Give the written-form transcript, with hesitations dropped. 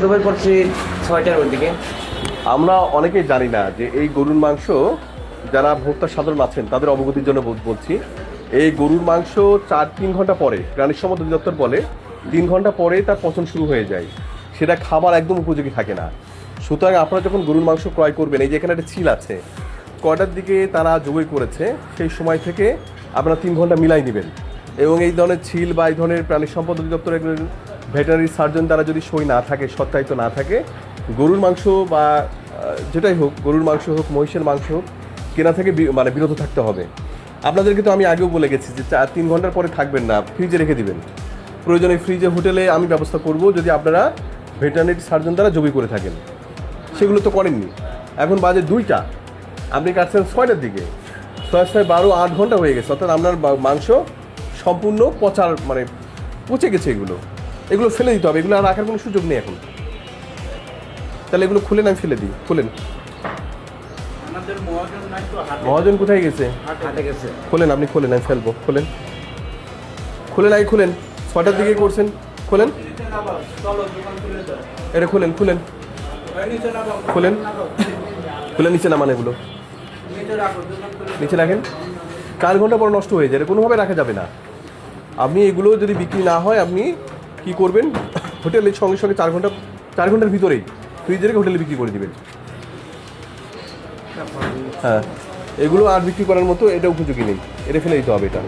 দুপুর পড়ছি 6টার দিকে। আমরা অনেকেই জানি না যে এই গরুর মাংস, যারা ভোক্তা সাধারণ আছেন তাদের অবগতির জন্য বলছি, এই গরুর মাংস 4-3 ঘন্টা পরে, প্রাণী সম্পদ অধিদপ্তর বলে 3 ঘন্টা পরে তার পচন শুরু হয়ে যায়, সেটা খাবার একদম উপযোগী থাকে না। সুতরাং আপনারা যখন গরুর মাংস ক্রয় করবেন, এই যে এখানে একটা ছিল আছে, কয়টার দিকে তারা জবাই করেছে সেই সময় থেকে আপনারা 3 ঘন্টা মিলাই নেবেন। এবং এই ধরনের ছিল বা এই ধরনের প্রাণী সম্পদ অধিদপ্তরের ভেটেরিনারি সার্জন দ্বারা যদি সই না থাকে, সত্যায়িত না থাকে, গরুর মাংস বা যেটাই হোক, গরুর মাংস হোক, মহিষের মাংস হোক, কেনা থেকে মানে বিরত থাকতে হবে। আপনাদেরকে তো আমি আগেও বলে গেছি যে 4-3 ঘন্টার পরে থাকবেন না, ফ্রিজে রেখে দিবেন। প্রয়োজনে ফ্রিজে, হোটেলে আমি ব্যবস্থা করব যদি আপনারা ভেটেরিনারি সার্জন দ্বারা জবাই করে থাকেন। সেগুলো তো করেননি। এখন বাজে 2টা, আপনি কাটছেন 6টার দিকে, 6-12-8 ঘন্টা হয়ে গেছে। অর্থাৎ আপনার মাংস সম্পূর্ণ পচার, মানে পচে গেছে। এগুলো ফেলে দিতে হবে, এগুলো আর রাখার কোনো সুযোগ নেই এখন। তাহলে এগুলো খুলেন, আমি ফেলে দিই। খুলেন। মহাজন কোথায় গেছে? হাটে গেছে। খোলেন, আপনি খোলেন, আমি ফেলবো। খোলেন, আগে খুলেন। 6টার দিকে করছেন, খোলেন। এটা খুলেন, খুলে নিচে নামান। এগুলো নিচে রাখেন। 4 ঘন্টা পর নষ্ট হয়ে যায়, এটা কোনোভাবে রাখা যাবে না। আপনি এগুলো যদি বিক্রি না হয়, আপনি কি করবেন, হোটেলের সঙ্গে 4 ঘন্টার ভিতরেই ফ্রিজে রেখে হোটেলে বিক্রি করে দিবেন। হ্যাঁ, এগুলো আর বিক্রি করার মতো এটা উপযোগী নেই, এটা ফেলে দিতে হবে। এটা